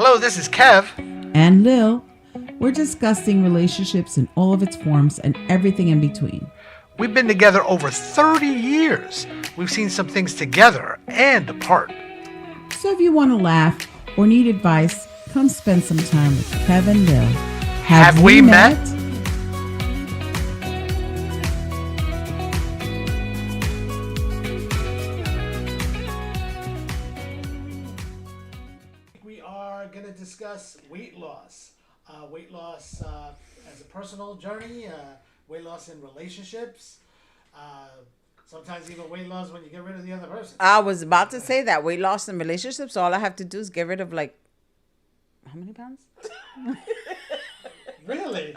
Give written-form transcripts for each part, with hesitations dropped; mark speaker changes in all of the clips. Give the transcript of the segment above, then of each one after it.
Speaker 1: Hello, this is Kev.
Speaker 2: And Lil. We're discussing relationships in all of its forms and everything in between.
Speaker 1: We've been together over 30 years. We've seen some things together and apart.
Speaker 2: So if you want to laugh or need advice, come spend some time with Kev and Lil.
Speaker 1: Have we met? We are going to discuss weight loss. Weight loss as a personal journey, weight loss in relationships, sometimes even weight loss when you get rid of the other person.
Speaker 3: I was about to say that. Weight loss in relationships, all I have to do is get rid of how many pounds?
Speaker 1: Really?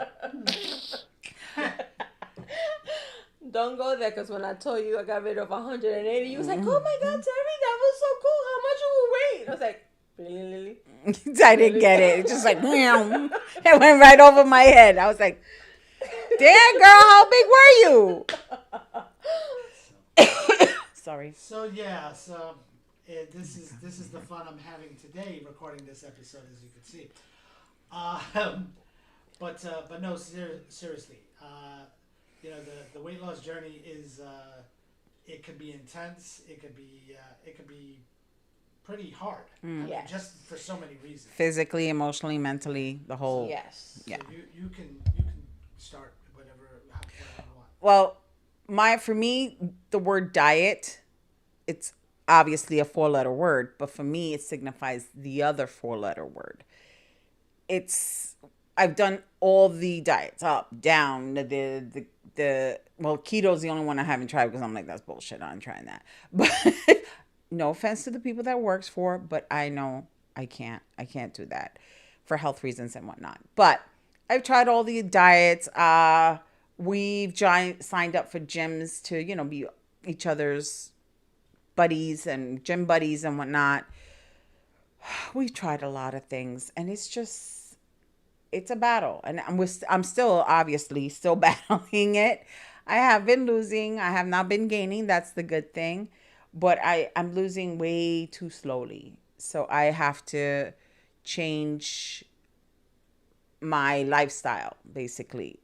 Speaker 4: Don't go there, because when I told you I got rid of 180, you was like, oh my God, Terry, that was so cool. How much you weigh? I was like, really, Lily?
Speaker 3: I didn't get it. It's just like, meow. It went right over my head. I was like, damn, girl, how big were you? Sorry.
Speaker 1: So this is the fun I'm having today, recording this episode, as you can see. But no, seriously, the weight loss journey is it could be intense. It could be pretty hard.
Speaker 4: Yes.
Speaker 1: Just for so many reasons.
Speaker 3: Physically, emotionally, mentally, the whole.
Speaker 4: Yes.
Speaker 3: Yeah.
Speaker 1: So you can start whatever you want.
Speaker 3: Well, for me, the word diet, it's obviously a 4-letter word, but for me, it signifies the other 4-letter word. I've done all the diets, up, down, well, keto's the only one I haven't tried because I'm like, that's bullshit. I'm trying that. But no offense to the people that works for, but I know I can't do that for health reasons and whatnot. But I've tried all the diets. We've signed up for gyms to, be each other's buddies and gym buddies and whatnot. We've tried a lot of things, and it's a battle, and I'm still obviously still battling it. I have been losing. I have not been gaining. That's the good thing, but I'm losing way too slowly. So I have to change my lifestyle, basically.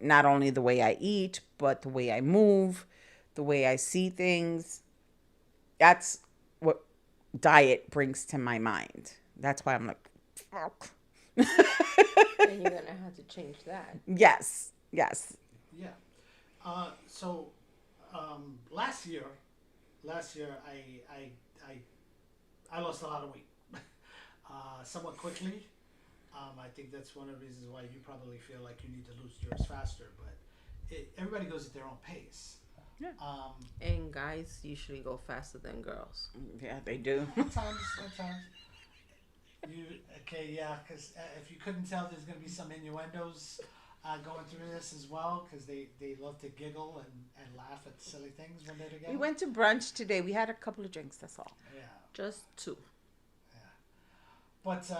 Speaker 3: Not only the way I eat, but the way I move, the way I see things. That's what diet brings to my mind. That's why I'm like, fuck.
Speaker 4: And you're going to have to change that.
Speaker 3: Yes.
Speaker 1: Yeah. So last year I lost a lot of weight, somewhat quickly. I think that's one of the reasons why you probably feel like you need to lose yours faster. But everybody goes at their own pace.
Speaker 3: Yeah.
Speaker 4: And guys usually go faster than girls.
Speaker 3: Yeah, they do.
Speaker 1: At times. Because if you couldn't tell, there's going to be some innuendos going through this as well, because they love to giggle and laugh at silly things when they're together.
Speaker 3: We went to brunch today. We had a couple of drinks, that's all.
Speaker 1: Yeah.
Speaker 4: Just 2.
Speaker 1: Yeah. But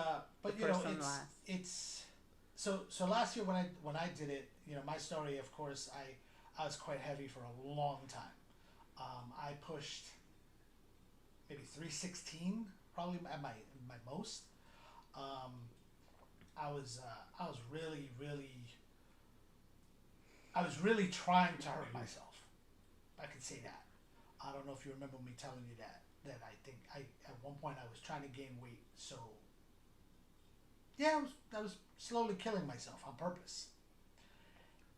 Speaker 1: it's so last year when I did it, my story, of course, I was quite heavy for a long time. I pushed maybe 316 probably at my most. I was really trying to hurt myself. I could say that. I don't know if you remember me telling you that I think at one point I was trying to gain weight. So yeah, I was slowly killing myself on purpose.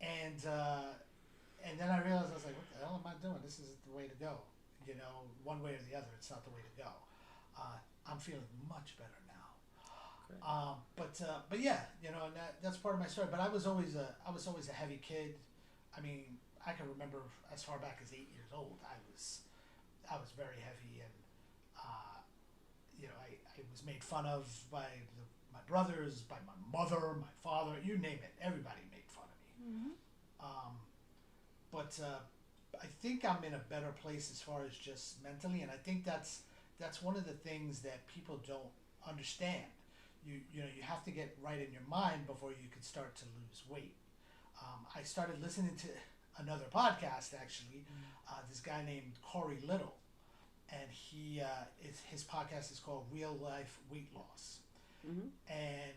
Speaker 1: And then I realized, I was like, what the hell am I doing? This isn't the way to go. One way or the other, it's not the way to go. I'm feeling much better now. But yeah, and that's part of my story. But I was always a heavy kid. I mean, I can remember as far back as 8 years old, I was very heavy, and I was made fun of by my brothers, by my mother, my father, you name it. Everybody made fun of me. Mm-hmm. But I think I'm in a better place as far as just mentally, and I think that's one of the things that people don't understand. You have to get right in your mind before you can start to lose weight. I started listening to another podcast, actually, this guy named Corey Little, and his podcast is called Real Life Weight Loss, and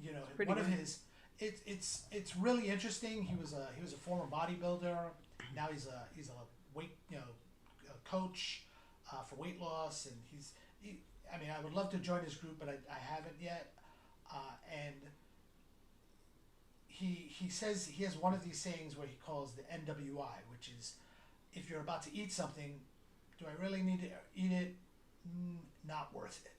Speaker 1: you know,
Speaker 3: Pretty
Speaker 1: one of
Speaker 3: good.
Speaker 1: his, it's really interesting. He was a former bodybuilder. Now he's a weight, you know, a coach for weight loss, and I mean, I would love to join his group, but I haven't yet. And he says he has one of these sayings where he calls the NWI, which is, if you're about to eat something, do I really need to eat it? Not worth it.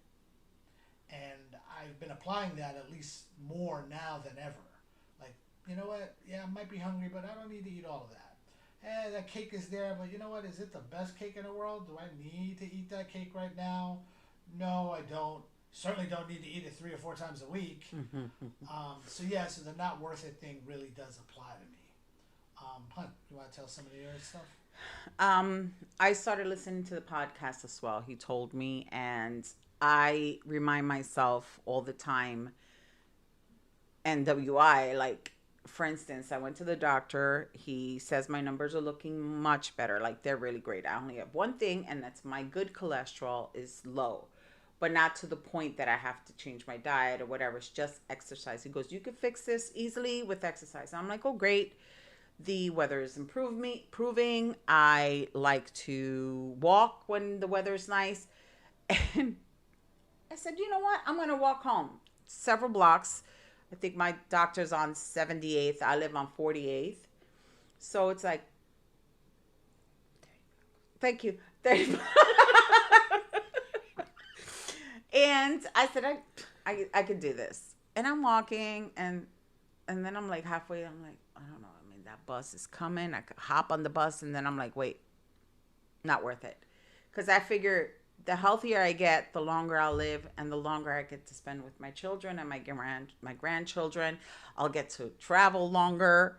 Speaker 1: And I've been applying that at least more now than ever. Like, you know what? Yeah, I might be hungry, but I don't need to eat all of that. That cake is there, but you know what? Is it the best cake in the world? Do I need to eat that cake right now? No, I don't. Certainly don't need to eat it 3 or 4 times a week. So the not worth it thing really does apply to me. Hunt, you want to tell some of your stuff?
Speaker 3: I started listening to the podcast as well. He told me, and I remind myself all the time. NWI, like, for instance, I went to the doctor. He says my numbers are looking much better. Like, they're really great. I only have one thing, and that's my good cholesterol is low, but not to the point that I have to change my diet or whatever. It's just exercise. He goes, you can fix this easily with exercise. And I'm like, oh, great. The weather is improving. I like to walk when the weather is nice. And I said, you know what? I'm going to walk home several blocks. I think my doctor's on 78th. I live on 48th. So it's like, thank you. 30. And I said, I could do this. And I'm walking, and then I'm like halfway, I'm like, I don't know. I mean, that bus is coming. I could hop on the bus, and then I'm like, wait, not worth it. Because I figure the healthier I get, the longer I'll live, and the longer I get to spend with my children and my grandchildren. I'll get to travel longer.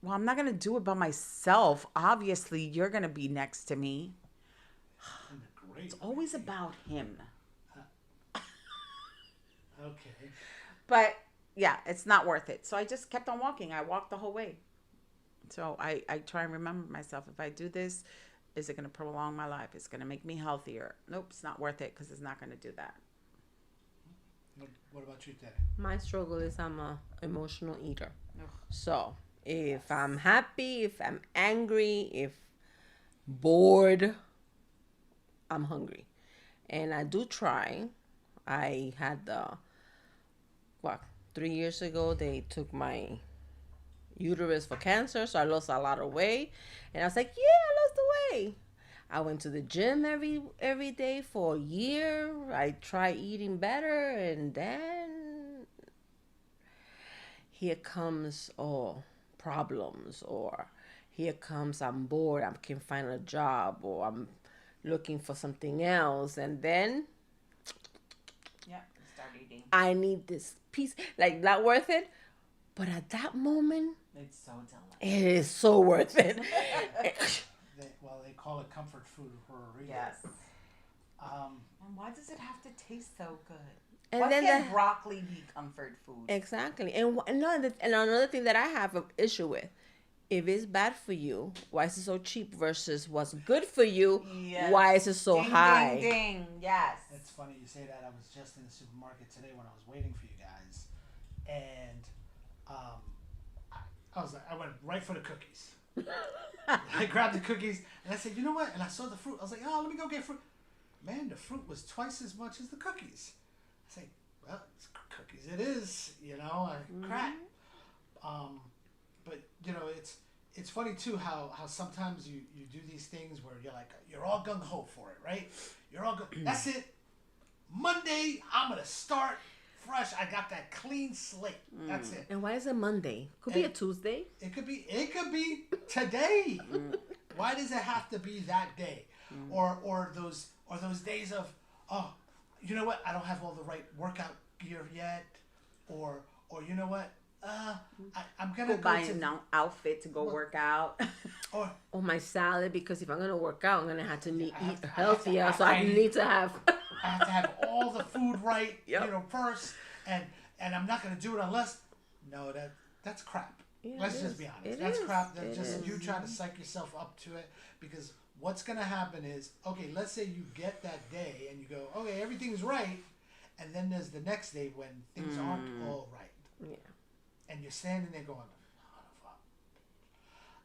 Speaker 3: Well, I'm not going to do it by myself. Obviously, you're going to be next to me.
Speaker 1: Great.
Speaker 3: It's always about him.
Speaker 1: Okay.
Speaker 3: But yeah, it's not worth it. So I just kept on walking. I walked the whole way. So I try and remember myself, if I do this, is it going to prolong my life? It's going to make me healthier. Nope, it's not worth it, because it's not going to do that.
Speaker 1: What about you, Teddy?
Speaker 4: My struggle is I'm a emotional eater. So if I'm happy, if I'm angry, if bored, I'm hungry. And I do try. I had 3 years ago, they took my uterus for cancer, so I lost a lot of weight. And I was like, yeah, I lost the weight. I went to the gym every day for a year. I tried eating better, and then here comes problems, or here comes I'm bored, I can't find a job, or I'm looking for something else, and then
Speaker 3: Start eating.
Speaker 4: I need this piece, like, not worth it. But at that moment,
Speaker 3: It's so delicious.
Speaker 4: it is so worth it.
Speaker 1: They call it comfort food for a reason.
Speaker 3: Yes. And why does it have to taste so good?
Speaker 4: And
Speaker 3: Why
Speaker 4: then
Speaker 3: can't broccoli be comfort food?
Speaker 4: Exactly. And another thing that I have an issue with, if it's bad for you, why is it so cheap versus what's good for you?
Speaker 3: Yes.
Speaker 4: Why is it so
Speaker 3: Ding,
Speaker 4: high?
Speaker 3: Ding, ding. Yes.
Speaker 1: It's funny you say that. I was just in the supermarket today when I was waiting for you guys, and I went right for the cookies. I grabbed the cookies and I said, you know what? And I saw the fruit. I was like, oh, let me go get fruit. Man, the fruit was twice as much as the cookies. I say, well, it's cookies. It is, you know. Crap. But you know, it's funny too how sometimes you do these things where you're all gung ho for it, right? You're all good. That's it. Monday, I'm gonna start fresh. I got that clean slate. That's it.
Speaker 4: And why is it Monday? Could be a Tuesday.
Speaker 1: It could be today. Why does it have to be that day? Or those days of, oh, you know what? I don't have all the right workout gear yet. Or you know what? I'm gonna
Speaker 3: go buy an outfit to go work out.
Speaker 1: or
Speaker 4: my salad, because if I'm gonna work out, I'm gonna have to eat healthier. So I need to have.
Speaker 1: I have to have all the food right, first, and I'm not gonna do it unless. No, that's crap.
Speaker 4: Yeah,
Speaker 1: Let's just be honest. That's crap. That's just you trying to psych yourself up to it, because what's gonna happen is, okay, let's say you get that day and you go, okay, everything's right, And then there's the next day when things aren't all right.
Speaker 4: Yeah.
Speaker 1: And you're standing there going, oh, fuck.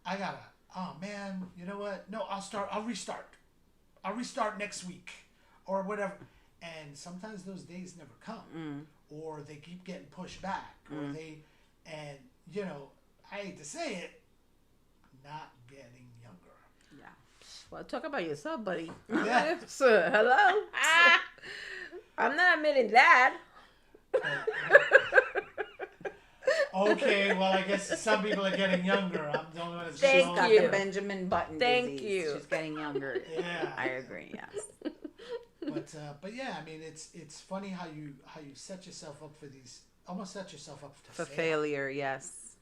Speaker 1: I gotta, oh man, you know what? No, I'll restart. I'll restart next week or whatever. And sometimes those days never come. Or they keep getting pushed back. Or and you know, I hate to say it, not getting younger.
Speaker 3: Yeah.
Speaker 4: Well, talk about yourself, buddy.
Speaker 1: Yeah.
Speaker 4: Hello. I'm not admitting that.
Speaker 1: Okay, well, I guess some people are getting younger. I'm the only one that's
Speaker 4: Thank
Speaker 1: showing
Speaker 3: Got
Speaker 4: you.
Speaker 3: the Benjamin Button
Speaker 4: Thank
Speaker 3: disease.
Speaker 4: you.
Speaker 3: She's getting younger.
Speaker 1: Yeah.
Speaker 3: I agree. Yes.
Speaker 1: But yeah, I mean, it's funny how you set yourself up for these, almost set yourself up to
Speaker 3: For
Speaker 1: fail.
Speaker 3: failure, yes.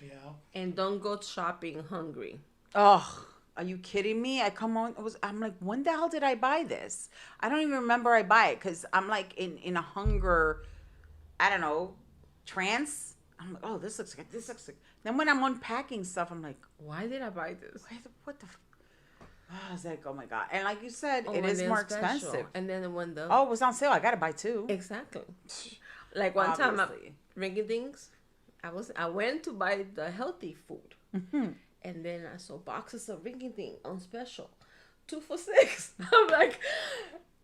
Speaker 1: You know.
Speaker 4: And don't go shopping hungry.
Speaker 3: Oh, are you kidding me? I'm like, when the hell did I buy this? I don't even remember I buy it because I'm like in a hunger, I don't know, trance. I'm like, oh, this looks like. Then when I'm unpacking stuff, I'm like,
Speaker 4: Why did I buy this?
Speaker 3: what the? I was like, oh my god! And like you said,
Speaker 4: Oh,
Speaker 3: it
Speaker 4: when
Speaker 3: is
Speaker 4: they're
Speaker 3: more
Speaker 4: special.
Speaker 3: expensive.
Speaker 4: And then when the
Speaker 3: Oh, it was on sale. I gotta buy two.
Speaker 4: exactly. Like one time,
Speaker 3: Obviously.
Speaker 4: ringing things. I went to buy the healthy food, and then I saw boxes of ringing thing on special, 2 for $6. I'm like,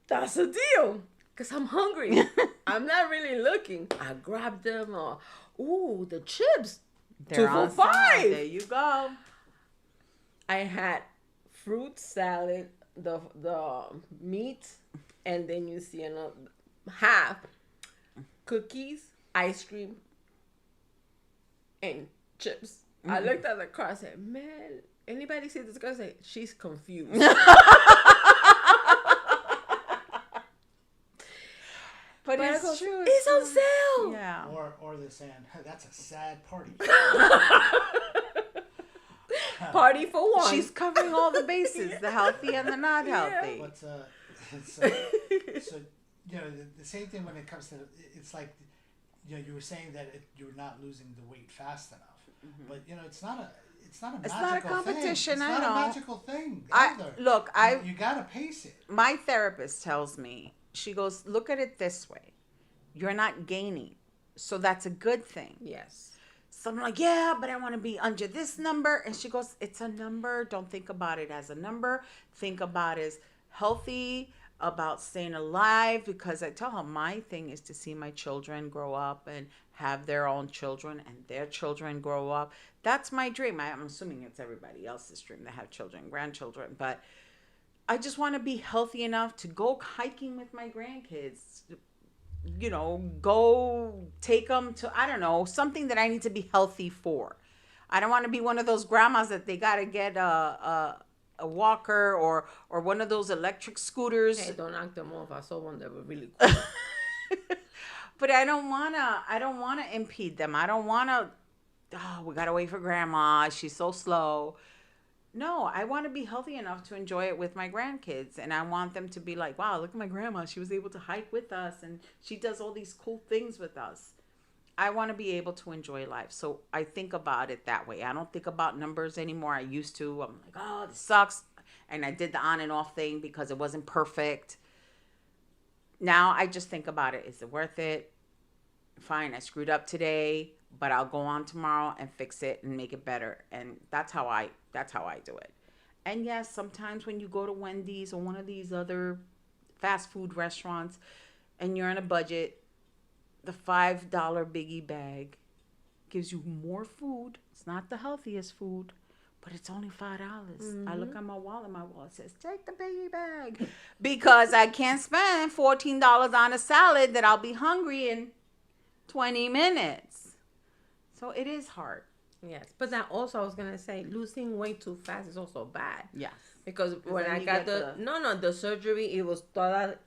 Speaker 4: that's a deal, cause I'm hungry. I'm not really looking. I grabbed them. Ooh, the chips,
Speaker 3: They're
Speaker 4: 2 for
Speaker 3: on sale.
Speaker 4: $5.
Speaker 3: There you go.
Speaker 4: I had fruit salad, the meat, and then you see another half cookies, ice cream, and chips. I looked at the car. I said, "Man, anybody see this girl?" Say she's confused.
Speaker 3: But
Speaker 4: But I
Speaker 3: it's
Speaker 4: go,
Speaker 3: true.
Speaker 4: it's on sale.
Speaker 3: Yeah.
Speaker 1: Or they're saying, that's a sad party.
Speaker 4: Party for one.
Speaker 3: She's covering all the bases, the healthy and the not healthy.
Speaker 1: But so you know, the same thing when it comes to, it's like, you know, you were saying that you're not losing the weight fast enough, but you know, it's not a magical
Speaker 3: competition,
Speaker 1: thing.
Speaker 3: I
Speaker 1: It's not
Speaker 3: know.
Speaker 1: a magical thing either. You gotta pace it.
Speaker 3: My therapist tells me, she goes, look at it this way. You're not gaining. So that's a good thing.
Speaker 4: Yes.
Speaker 3: So I'm like, yeah, but I want to be under this number. And she goes, it's a number. Don't think about it as a number. Think about it as healthy, about staying alive. Because I tell her my thing is to see my children grow up and have their own children and their children grow up. That's my dream. I'm assuming it's everybody else's dream to have children, grandchildren. But I just want to be healthy enough to go hiking with my grandkids. You know, go take them to, I don't know, something that I need to be healthy for. I don't want to be one of those grandmas that they got to get a walker or one of those electric scooters.
Speaker 4: Hey, don't knock them off. I saw one that was really cool.
Speaker 3: But I don't want to impede them. I don't want to, we got to wait for grandma. She's so slow. No, I want to be healthy enough to enjoy it with my grandkids. And I want them to be like, wow, look at my grandma. She was able to hike with us and she does all these cool things with us. I want to be able to enjoy life. So I think about it that way. I don't think about numbers anymore. I used to. I'm like, oh, this sucks. And I did the on and off thing because it wasn't perfect. Now I just think about it. Is it worth it? Fine, I screwed up today, but I'll go on tomorrow and fix it and make it better. And that's how I do it. And yes, sometimes when you go to Wendy's or one of these other fast food restaurants and you're on a budget, the $5 biggie bag gives you more food. It's not the healthiest food, but it's only $5. I look at my wallet says, take the biggie bag. Because I can't spend $14 on a salad that I'll be hungry in 20 minutes. So it is hard.
Speaker 4: Yes, but that also I was gonna say losing weight too fast is also bad.
Speaker 3: Yes.
Speaker 4: Because when
Speaker 3: then
Speaker 4: I
Speaker 3: you
Speaker 4: got
Speaker 3: get
Speaker 4: the surgery, it was thought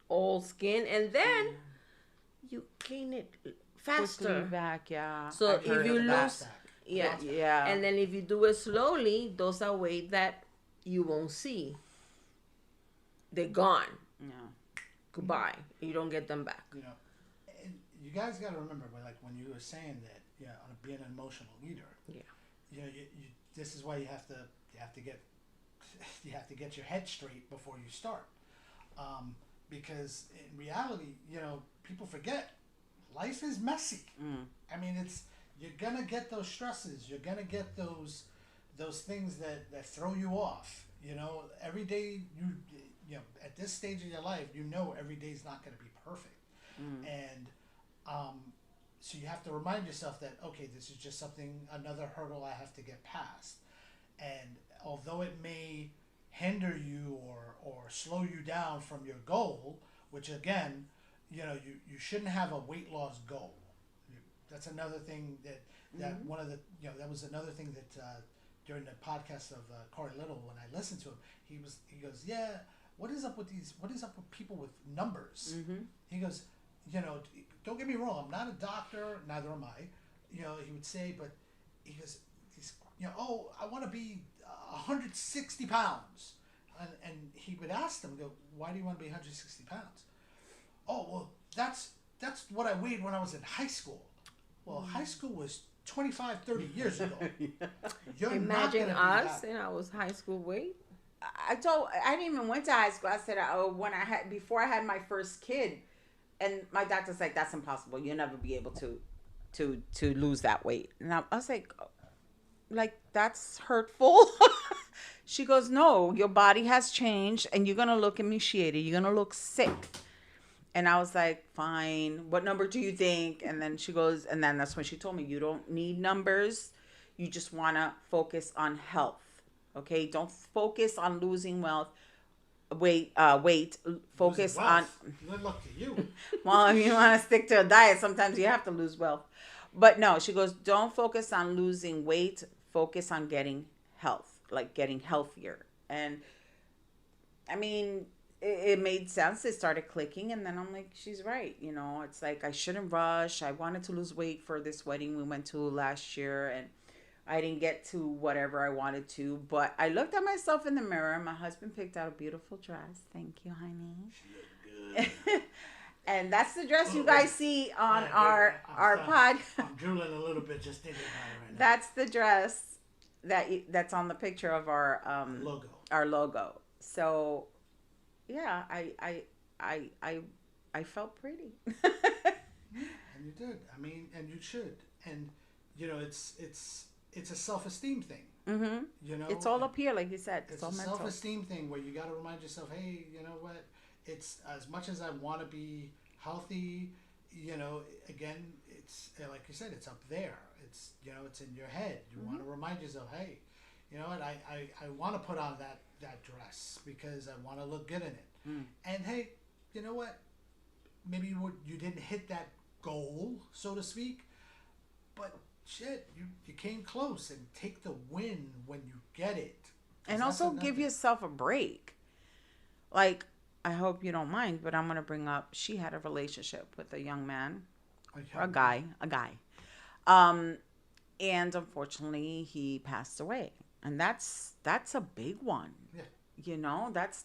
Speaker 4: all skin, and then you gain it faster.
Speaker 3: Quickly back, yeah.
Speaker 4: So
Speaker 3: I've heard
Speaker 4: if you
Speaker 3: of that.
Speaker 4: lose, yeah,
Speaker 3: Yeah.
Speaker 4: and then if you do it slowly, those are weight that you won't see. They're gone.
Speaker 3: Yeah.
Speaker 4: Goodbye. You don't get them back.
Speaker 1: You know, and you guys got to remember, when you were saying that, on being an emotional eater.
Speaker 4: Yeah.
Speaker 1: You know, this is why you have to get your head straight before you start. because in reality, people forget life is messy. I mean, you're gonna get those stresses. You're gonna get those things that throw you off. Every day at this stage of your life, every day is not gonna be perfect, and so you have to remind yourself that, okay, this is just another hurdle I have to get past, and although it may hinder you or slow you down from your goal, which again, you shouldn't have a weight loss goal. That's another thing that one of the that was another thing that during the podcast of Corey Little, when I listened to him, he goes, yeah, what is up with people with numbers? He goes, don't get me wrong, I'm not a doctor, neither am I. He would say, but he goes, oh, I want to be 160 pounds. And he would ask them, go, why do you want to be 160 pounds? Oh, well, that's what I weighed when I was in high school. Well, high school was 25, 30 years ago. You're
Speaker 4: Imagine us in our high school weight.
Speaker 3: I didn't even went to high school. I said, before I had my first kid, and my doctor's like, that's impossible. You'll never be able to lose that weight. And I was like, that's hurtful. She goes, no, your body has changed and you're going to look emaciated. You're going to look sick. And I was like, fine. What number do you think? And then she goes, and then that's when she told me, you don't need numbers. You just want to focus on health. Okay? Don't focus on losing weight. Focus on...
Speaker 1: Good luck to you.
Speaker 3: Well, if you want to stick to a diet, sometimes you have to lose wealth. But no, she goes, don't focus on losing weight. Focus on getting health, like getting healthier. And I mean, it made sense. It started clicking. And then I'm like, she's right. It's like, I shouldn't rush. I wanted to lose weight for this wedding we went to last year. And I didn't get to whatever I wanted to. But I looked at myself in the mirror. My husband picked out a beautiful dress. Thank you, honey.
Speaker 1: She looked good.
Speaker 3: And that's the dress you guys see on our pod.
Speaker 1: I'm drooling a little bit just thinking about it right now.
Speaker 3: That's the dress that's on the picture of our
Speaker 1: logo.
Speaker 3: Our logo. So, yeah, I felt pretty.
Speaker 1: And you did. I mean, and you should. And it's a self-esteem thing.
Speaker 3: Mm-hmm. It's all up here, like you said.
Speaker 1: It's
Speaker 3: all
Speaker 1: a
Speaker 3: mental.
Speaker 1: self-esteem thing where you got to remind yourself, hey, you know what? It's as much as I want to be healthy, again, it's like you said, it's up there. It's it's in your head. You want to remind yourself, hey, you know what? I want to put on that dress because I want to look good in it. And hey, you know what? Maybe you didn't hit that goal, so to speak, but shit, you came close, and take the win when you get it.
Speaker 3: And also give yourself a break. Like, I hope you don't mind, but I'm going to bring up, she had a relationship with a young man, a guy. And unfortunately he passed away. And that's a big one. Yeah.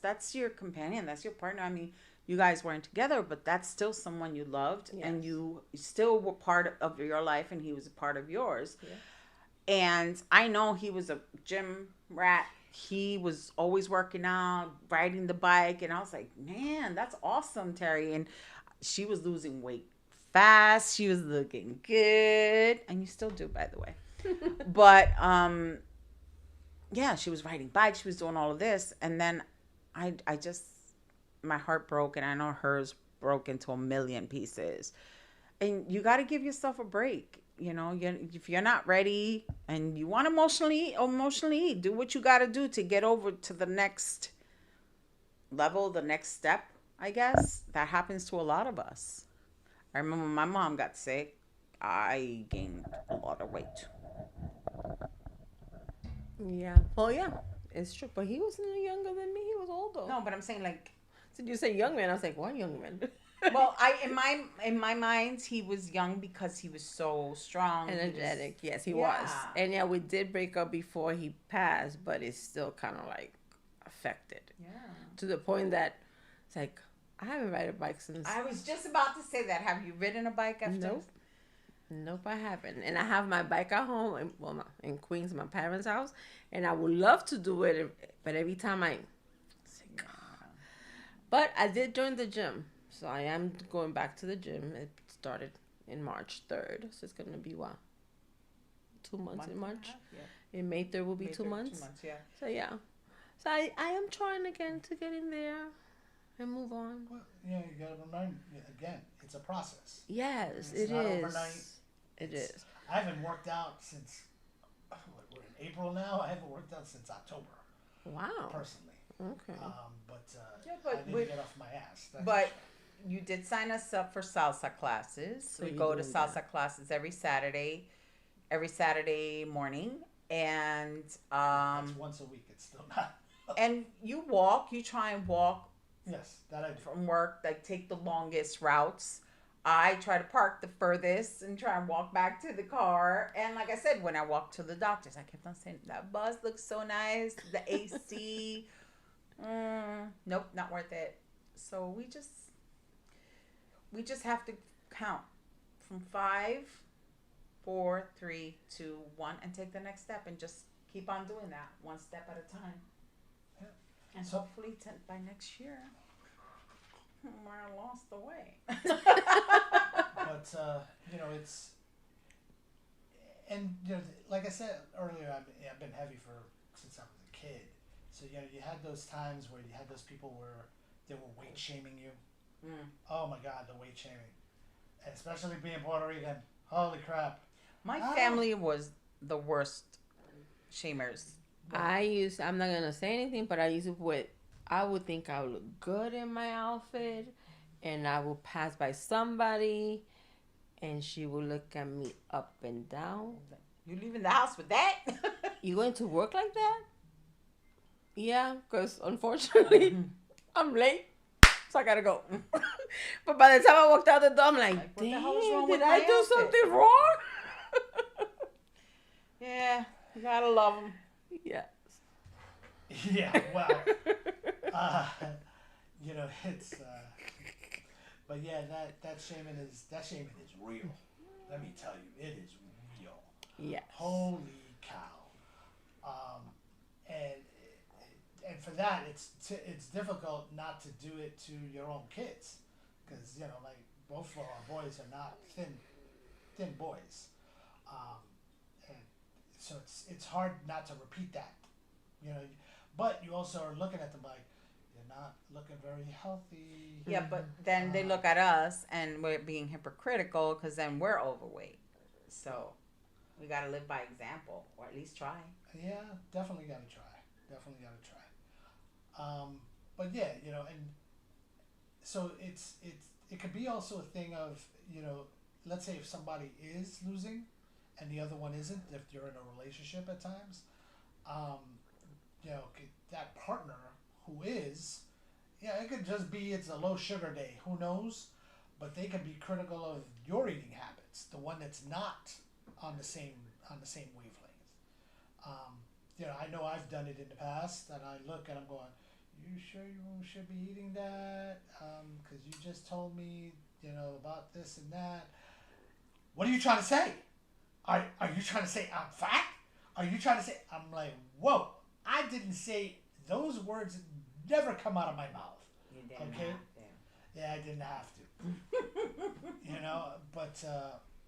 Speaker 3: That's your companion. That's your partner. I mean, you guys weren't together, but that's still someone you loved. Yes. And you still were part of your life, and he was a part of yours. Yeah. And I know he was a gym rat. He was always working out, riding the bike. And I was like, man, that's awesome, Terry. And she was losing weight fast. She was looking good. And you still do, by the way. But, yeah, she was riding bikes. She was doing all of this. And then I just, my heart broke. And I know hers broke into a million pieces. And you got to give yourself a break. If you're not ready and you want emotionally eat, do what you got to do to get over to the next level, the next step, I guess. That happens to a lot of us. I remember when my mom got sick, I gained a lot of weight.
Speaker 4: Yeah. Well, yeah, it's true. But he was younger than me. He was older.
Speaker 3: No, but I'm saying, like...
Speaker 4: So you say young man. I was like, what young man?
Speaker 3: Well, in my mind, he was young because he was so strong,
Speaker 4: energetic. Yes, he was. And yeah, we did break up before he passed, but it's still kind of like affected. Yeah. To the point that it's like, I haven't ridden a bike since.
Speaker 3: I was just about to say that. Have you ridden a bike after?
Speaker 4: Nope, I haven't. And I have my bike at home. In Queens, my parents' house, and I would love to do it, but every time I. But I did join the gym. So I am going back to the gym. It started in March 3rd. So it's going to be, what? 2 months in March. In May 3rd will be
Speaker 3: May
Speaker 4: 2
Speaker 3: 3rd,
Speaker 4: months.
Speaker 3: 2 months, yeah.
Speaker 4: So yeah. So I am trying again to get in there and move on.
Speaker 1: Well, you got to remind again, it's a process.
Speaker 4: Yes,
Speaker 1: It's
Speaker 4: it
Speaker 1: not
Speaker 4: is.
Speaker 1: overnight.
Speaker 4: It is.
Speaker 1: I haven't worked out since we're in April now. I haven't worked out since October.
Speaker 4: Wow.
Speaker 1: Personally.
Speaker 4: Okay.
Speaker 1: But I didn't get off my ass. That's
Speaker 3: But
Speaker 1: for sure.
Speaker 3: you did sign us up for salsa classes.
Speaker 4: So
Speaker 3: We
Speaker 4: you're
Speaker 3: go to
Speaker 4: doing
Speaker 3: salsa
Speaker 4: that.
Speaker 3: classes every Saturday morning, and
Speaker 1: That's once a week. It's still not.
Speaker 3: and you walk. You try and walk
Speaker 1: Yes, that I do.
Speaker 3: from work. Like take the longest routes. I try to park the furthest and try and walk back to the car. And like I said, when I walked to the doctors, I kept on saying that bus looks so nice. The AC. Nope, not worth it. So we just have to count from 5, 4, 3, 2, 1, and take the next step and just keep on doing that one step at a time.
Speaker 1: Yeah.
Speaker 3: And
Speaker 1: So-
Speaker 3: hopefully by next year, we're lost the way.
Speaker 1: But it's, and like I said earlier, I've been heavy since I was a kid. So you had those times where you had those people where they were weight shaming you. Oh my God, the weight shaming, and especially being Puerto Rican. Holy crap!
Speaker 3: My family was the worst shamers.
Speaker 4: I'm not going to say anything, but I would think I would look good in my outfit, and I would pass by somebody, and she would look at me up and down.
Speaker 3: You leaving the house with that?
Speaker 4: You going to work like that? Yeah, because unfortunately, I'm late, so I gotta go. But by the time I walked out the door, I'm like,
Speaker 3: What the
Speaker 4: damn,
Speaker 3: hell is wrong
Speaker 4: did
Speaker 3: with
Speaker 4: I
Speaker 3: my
Speaker 4: do
Speaker 3: outfit?"
Speaker 4: something wrong?
Speaker 3: Yeah, you gotta love them.
Speaker 4: Yes.
Speaker 1: Yeah, well, it's. But yeah, that shaming is real. Let me tell you, it is real.
Speaker 4: Yes.
Speaker 1: Holy cow! And for that, it's difficult not to do it to your own kids, because like both of our boys are not thin boys, and so it's hard not to repeat that, but you also are looking at them like you're not looking very healthy.
Speaker 3: Yeah, but then they look at us and we're being hypocritical because then we're overweight. So we gotta live by example, or at least try.
Speaker 1: Yeah, definitely gotta try. But yeah, and so it could be also a thing of let's say if somebody is losing, and the other one isn't, if you're in a relationship at times, that partner who is, it could just be it's a low sugar day, who knows, but they can be critical of your eating habits, the one that's not on the same wavelength. I know I've done it in the past, and I look and I'm going, you sure you should be eating that? Because you just told me, about this and that. What are you trying to say? Are you trying to say I'm fat? Are you trying to say, I'm like, whoa, I didn't say, those words never come out of my mouth.
Speaker 3: You didn't
Speaker 1: Okay.
Speaker 3: have to.
Speaker 1: Yeah, I didn't have to.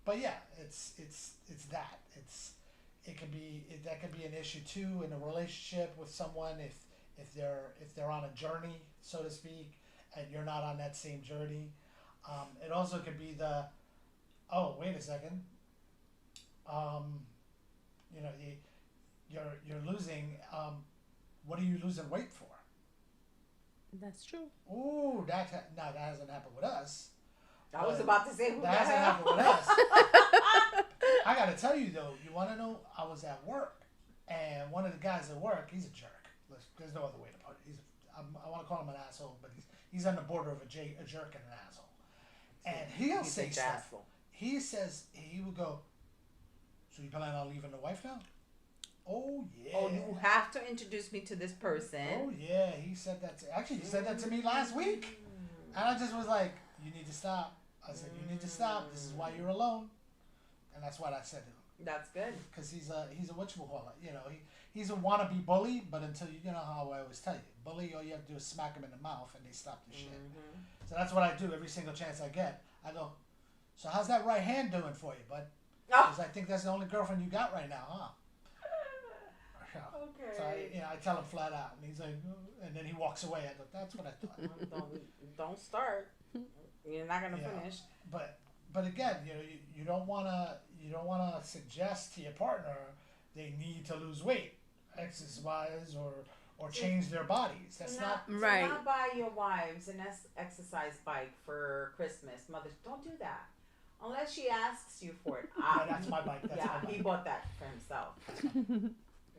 Speaker 1: But yeah, it's that. It could be that could be an issue too in a relationship with someone if they're on a journey, so to speak, and you're not on that same journey. It also could be wait a second. You're losing. What are you losing weight for?
Speaker 4: That's true.
Speaker 1: Ooh, that hasn't happened with us.
Speaker 3: I was about to say who the
Speaker 1: That hasn't
Speaker 3: hell.
Speaker 1: happened with us. I gotta tell you though, you want to know? I was at work, and one of the guys at work, he's a jerk. There's no other way to put it. I want to call him an asshole, but he's on the border of a jerk and an asshole. And he'll say stuff. He says he will go. So you plan on leaving the wife now? Oh yeah.
Speaker 3: Oh, you have to introduce me to this person.
Speaker 1: Oh yeah, he said that. He said that to me last week, and I just was like, "You need to stop." I said, "You need to stop. This is why you're alone," and that's what I said to him.
Speaker 3: That's good.
Speaker 1: Because he's a whatchamacallit. he's a wannabe bully, but until you know how I always tell you, bully, all you have to do is smack him in the mouth and they stop the shit. So that's what I do every single chance I get. I go, so how's that right hand doing for you, bud? Because I think that's the only girlfriend you got right now, huh?
Speaker 3: Okay.
Speaker 1: So I tell him flat out, and he's like, and then he walks away. I go, that's what I thought.
Speaker 3: Don't start. You're not gonna finish.
Speaker 1: But again, you don't wanna suggest to your partner they need to lose weight, exercise or change their bodies. That's not
Speaker 3: right. Do not buy your wives an exercise bike for Christmas. Mothers, don't do that unless she asks you for it.
Speaker 1: That's my bike. That's my bike.
Speaker 3: He bought that for himself.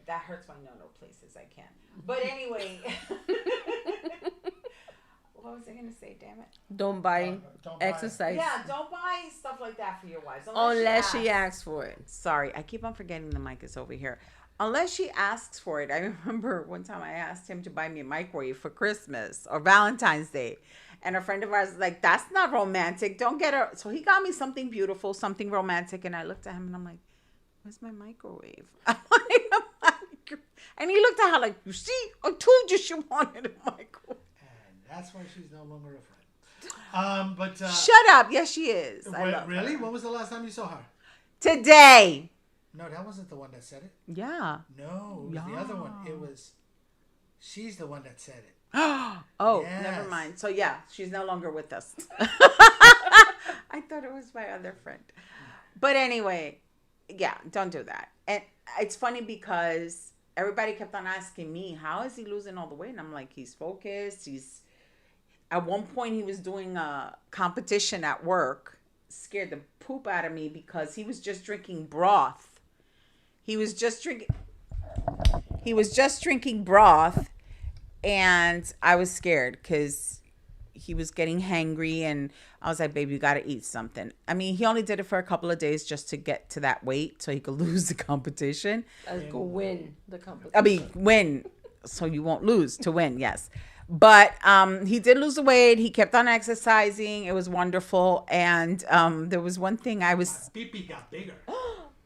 Speaker 3: That hurts my no places. I can't. But anyway. What was I going to say? Damn it.
Speaker 4: Don't buy exercise.
Speaker 3: Yeah, don't buy stuff like that for your wives.
Speaker 4: Unless she asks for it.
Speaker 3: Sorry, I keep on forgetting the mic is over here. Unless she asks for it. I remember one time I asked him to buy me a microwave for Christmas or Valentine's Day. And a friend of ours was like, that's not romantic. Don't get her. So he got me something beautiful, something romantic. And I looked at him and I'm like, where's my microwave? I wanted a microwave. And he looked at her like, you see, I told you she wanted a microwave.
Speaker 1: That's why she's no longer a friend. But
Speaker 3: shut up. Yes, she is.
Speaker 1: Really? When was the last time you saw her?
Speaker 3: Today.
Speaker 1: No, that wasn't the one that said it.
Speaker 3: Yeah.
Speaker 1: No, it was the other one. It was. She's the one that said it.
Speaker 3: Oh,
Speaker 1: yes.
Speaker 3: Never mind. So yeah, she's no longer with us. I thought it was my other friend. But anyway, yeah, don't do that. And it's funny because everybody kept on asking me, how is he losing all the weight? And I'm like, he's focused. At one point, he was doing a competition at work, scared the poop out of me because he was just drinking broth. He was just drinking broth, and I was scared because he was getting hangry, and I was like, baby, you got to eat something. I mean, he only did it for a couple of days just to get to that weight so he could lose the competition.
Speaker 4: Go win the competition.
Speaker 3: I mean, win. So you won't lose, to win, yes. But he did lose the weight. He kept on exercising. It was wonderful. And there was one thing I was...
Speaker 1: My pee-pee got bigger.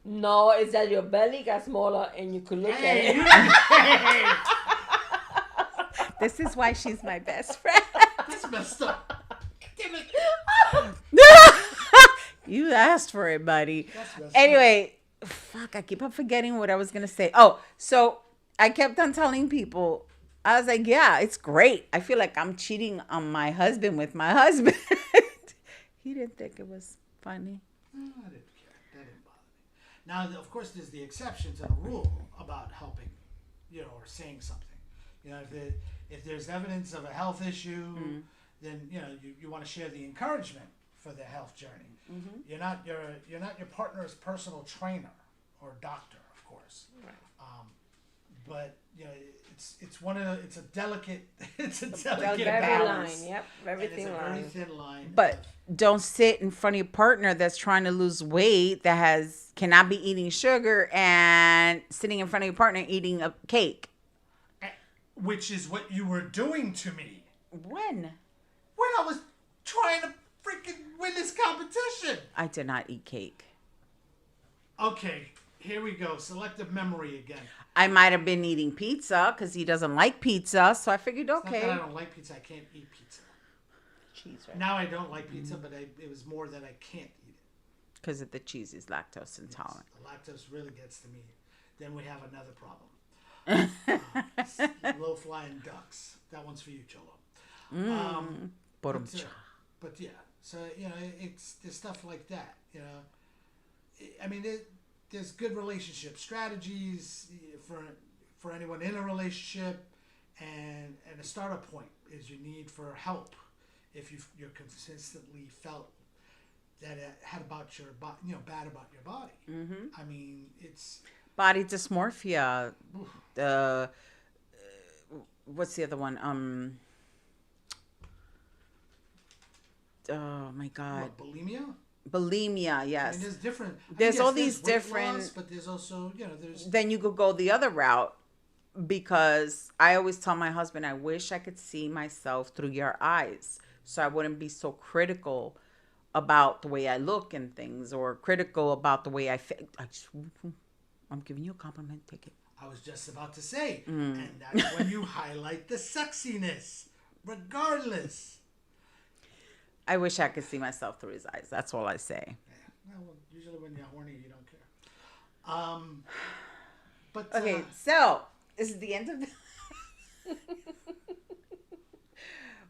Speaker 4: No, it's that your belly got smaller and you could look at it.
Speaker 3: This is why she's my best friend.
Speaker 1: That's messed up. Damn it.
Speaker 3: You asked for it, buddy.
Speaker 1: That's
Speaker 3: Anyway, fuck, I keep on forgetting what I was going to say. Oh, so I kept on telling people, I was like, yeah, it's great. I feel like I'm cheating on my husband with my husband. He didn't think it was funny.
Speaker 1: No, I didn't care. That didn't bother me. Now, of course, there's the exception to the rule about helping, or saying something. If there's evidence of a health issue, then you want to share the encouragement for their health journey. Mm-hmm. You're not your partner's personal trainer or doctor, of course.
Speaker 4: Right.
Speaker 1: But it's a delicate
Speaker 4: Very
Speaker 1: balance.
Speaker 4: line. Yep, very thin line.
Speaker 1: Very thin line.
Speaker 3: But don't sit in front of your partner that's trying to lose weight, that cannot be eating sugar, and sitting in front of your partner eating a cake.
Speaker 1: Which is what you were doing to me.
Speaker 3: When?
Speaker 1: When I was trying to freaking win this competition.
Speaker 3: I did not eat cake.
Speaker 1: Okay, here we go. Selective memory again.
Speaker 3: I might have been eating pizza because he doesn't like pizza, so I figured, okay.
Speaker 1: It's not that I don't like pizza. I can't eat pizza.
Speaker 3: Cheese, right?
Speaker 1: Now I don't like pizza, but it was more that I can't eat it.
Speaker 3: Because of the cheese is lactose intolerant.
Speaker 1: The lactose really gets to me. Then we have another problem. Low flying ducks. That one's for you, Cholo. But yeah, so it's there's stuff like that. I mean, there's good relationship strategies for anyone in a relationship, and a startup point is your need for help if you're consistently felt that bad about your body.
Speaker 3: Mm-hmm.
Speaker 1: I mean, it's
Speaker 3: body dysmorphia. What's the other one? Oh my God.
Speaker 1: What, bulimia?
Speaker 3: Bulimia, yes.
Speaker 1: I mean, there's different.
Speaker 3: There's all these different.
Speaker 1: Loss, but there's also, there's.
Speaker 3: Then you could go the other route, because I always tell my husband, I wish I could see myself through your eyes, so I wouldn't be so critical about the way I look and things, or critical about the way I feel. I'm giving you a compliment. Take it.
Speaker 1: I was just about to say. And that's when you highlight the sexiness, regardless.
Speaker 3: I wish I could see myself through his eyes. That's all I say.
Speaker 1: Yeah. Well, usually when you're horny, you don't care. But
Speaker 3: Okay, so this is the end of the...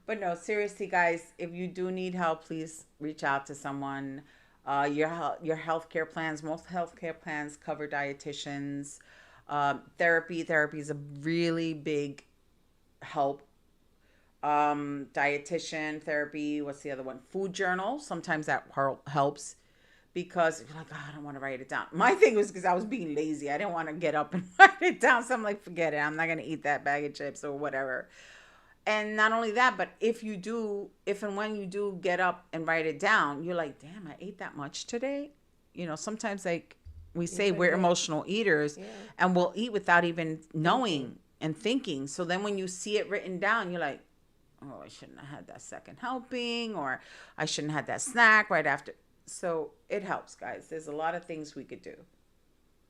Speaker 3: But no, seriously, guys, if you do need help, please reach out to someone. Your healthcare plans, most healthcare plans cover dietitians. Therapy is a really big help. Dietitian, therapy, what's the other one? Food journal. Sometimes that helps because you're like, oh, I don't want to write it down. My thing was because I was being lazy. I didn't want to get up and write it down. So I'm like, forget it. I'm not going to eat that bag of chips or whatever. And not only that, but if and when you do get up and write it down, you're like, damn, I ate that much today. Sometimes like we say we're emotional eaters and we'll eat without even knowing and thinking. So then when you see it written down, you're like, oh, I shouldn't have had that second helping, or I shouldn't have had that snack right after. So it helps, guys. There's a lot of things we could do.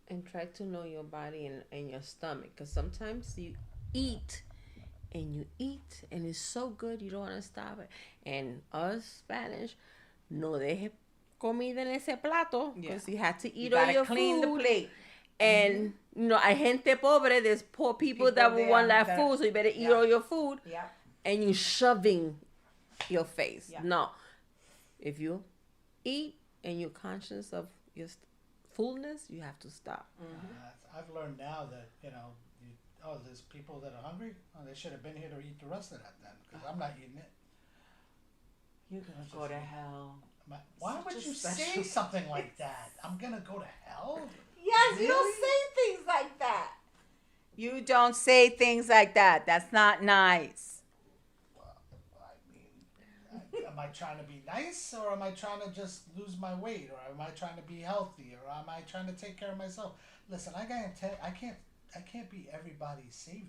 Speaker 4: And try to know your body and your stomach. Because sometimes you eat and it's so good you don't want to stop it. And us Spanish, no deje comida en ese plato. Because you had to eat all your
Speaker 3: clean
Speaker 4: food.
Speaker 3: The plate.
Speaker 4: And, hay gente pobre, there's poor people that will want that food, so you better eat all your food.
Speaker 3: Yeah.
Speaker 4: And you shoving your face.
Speaker 3: Yeah.
Speaker 4: No. If you eat and you're conscious of your fullness, you have to stop.
Speaker 1: I've learned now that, there's people that are hungry. Oh, they should have been here to eat the rest of that then, because I'm not eating it.
Speaker 3: You're going to go to hell.
Speaker 1: Why would you say something like that? I'm going to go to hell?
Speaker 3: Yes,
Speaker 1: Really?
Speaker 3: you don't say things like that. You don't say things like that. That's not nice.
Speaker 1: Well, I mean, am I trying to be nice, or am I trying to just lose my weight, or am I trying to be healthy, or am I trying to take care of myself? Listen, I can't be everybody's savior.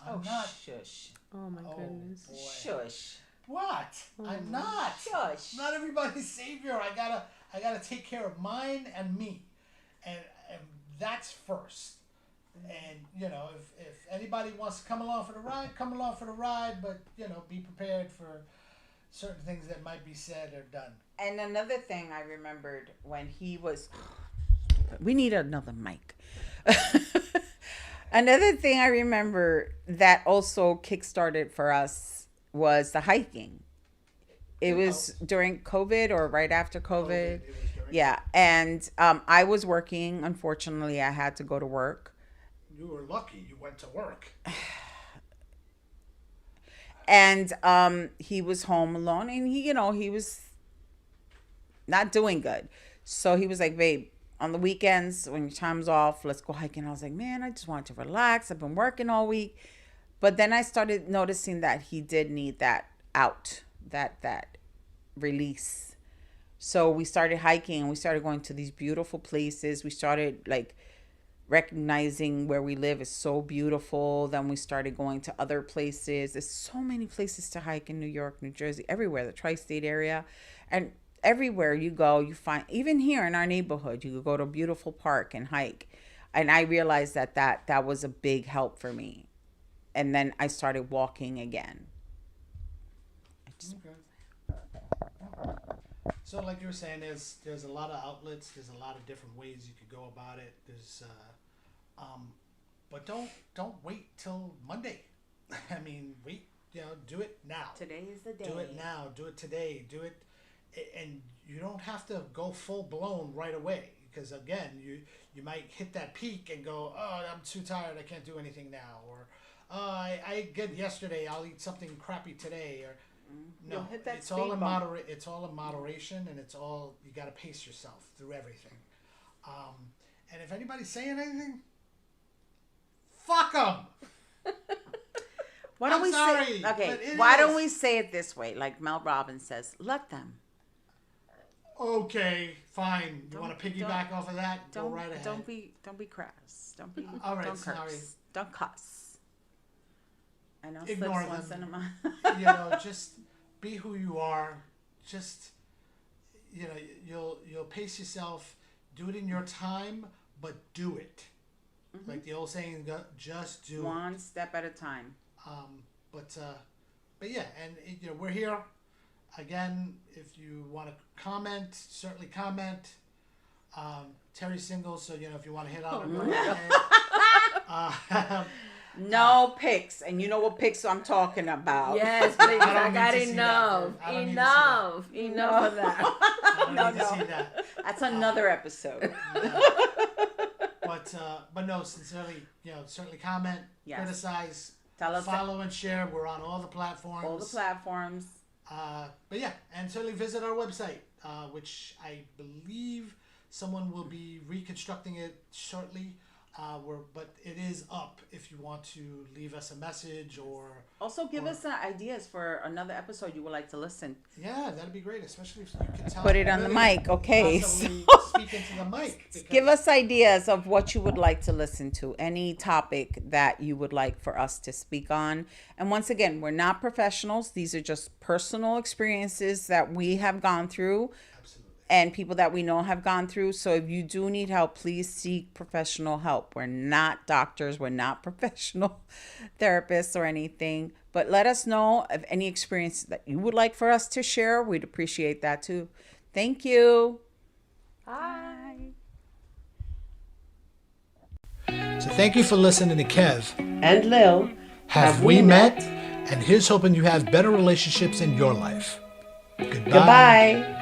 Speaker 1: I'm not.
Speaker 3: Shush.
Speaker 4: Oh my goodness.
Speaker 1: Boy.
Speaker 3: Shush.
Speaker 1: What? I'm not.
Speaker 3: Shush.
Speaker 1: Not everybody's savior. I gotta take care of mine and me, and that's first. And if anybody wants to come along for the ride, come along for the ride. But be prepared for certain things that might be said or done.
Speaker 3: And another thing I remembered when he was, we need another mic. Another thing I remember that also kickstarted for us was the hiking. It was during COVID or right after COVID. Yeah. And I was working. Unfortunately, I had to go to work.
Speaker 1: You were lucky. You went to work.
Speaker 3: And he was home alone, and he was not doing good. So he was like, babe, on the weekends when your time's off, let's go hiking. I was like, man, I just want to relax. I've been working all week. But then I started noticing that he did need that out, that release. So we started hiking, and we started going to these beautiful places. We started recognizing where we live is so beautiful. Then we started going to other places. There's so many places to hike in New York, New Jersey, everywhere, the tri-state area. And everywhere you go, you find, even here in our neighborhood, you could go to a beautiful park and hike. And I realized that was a big help for me. And then I started walking again.
Speaker 1: So like you were saying, there's a lot of outlets. There's a lot of different ways you could go about it. But don't wait till Monday. I mean, do it now.
Speaker 3: Today is the day.
Speaker 1: Do it now. Do it today. Do it, and you don't have to go full blown right away, because again, you might hit that peak and go, oh, I'm too tired. I can't do anything now, or I ate good yesterday. I'll eat something crappy today, or. No, it's all in moderation, and it's all, you got to pace yourself through everything. And if anybody's saying anything, fuck them.
Speaker 3: Why don't Why don't we say it this way, like Mel Robbins says? Let them.
Speaker 1: Okay, fine. You want to piggyback off of that? Go right ahead.
Speaker 3: Don't be crass. Don't be.
Speaker 1: All right,
Speaker 3: don't
Speaker 1: sorry.
Speaker 3: curse. Don't cuss. I know.
Speaker 1: Ignore them.
Speaker 3: Once in a month.
Speaker 1: Just be who you are. Just, you'll pace yourself. Do it in your time, but do it. Like the old saying, just do it.
Speaker 3: One step at a time.
Speaker 1: But yeah, and you know, we're here again. If you want to comment, certainly comment. Terry's single, so you know, if you want to hit on her.
Speaker 3: No pics, and you know what pics I'm talking about.
Speaker 4: Yes, please. I
Speaker 1: need
Speaker 4: got
Speaker 1: to see
Speaker 4: enough.
Speaker 1: that. I don't need to see
Speaker 4: Enough of that.
Speaker 1: I don't need to see that.
Speaker 3: That's another episode.
Speaker 1: But no, sincerely, you know, certainly comment, criticize,
Speaker 3: Tell us
Speaker 1: follow and share. We're on all the platforms.
Speaker 3: all the platforms.
Speaker 1: But yeah, and certainly visit our website, which I believe someone will be reconstructing it shortly. But it is up if you want to leave us a message or
Speaker 3: Also, give us ideas for another episode you would like to listen.
Speaker 1: yeah, that'd be great, especially if you can tell.
Speaker 3: Put it on the mic, okay?
Speaker 1: Speak into the mic. because-
Speaker 3: Give us ideas of what you would like to listen to, any topic that you would like for us to speak on. And once again, we're not professionals. These are just personal experiences that we have gone through. And people that we know have gone through. So if you do need help, please seek professional help. We're not doctors. We're not professional therapists or anything. But let us know of any experience that you would like for us to share. We'd appreciate that too. Thank you. Bye.
Speaker 1: So thank you for listening to Kev.
Speaker 4: And Lil.
Speaker 1: Have we met? And here's hoping you have better relationships in your life. Goodbye.
Speaker 4: Goodbye.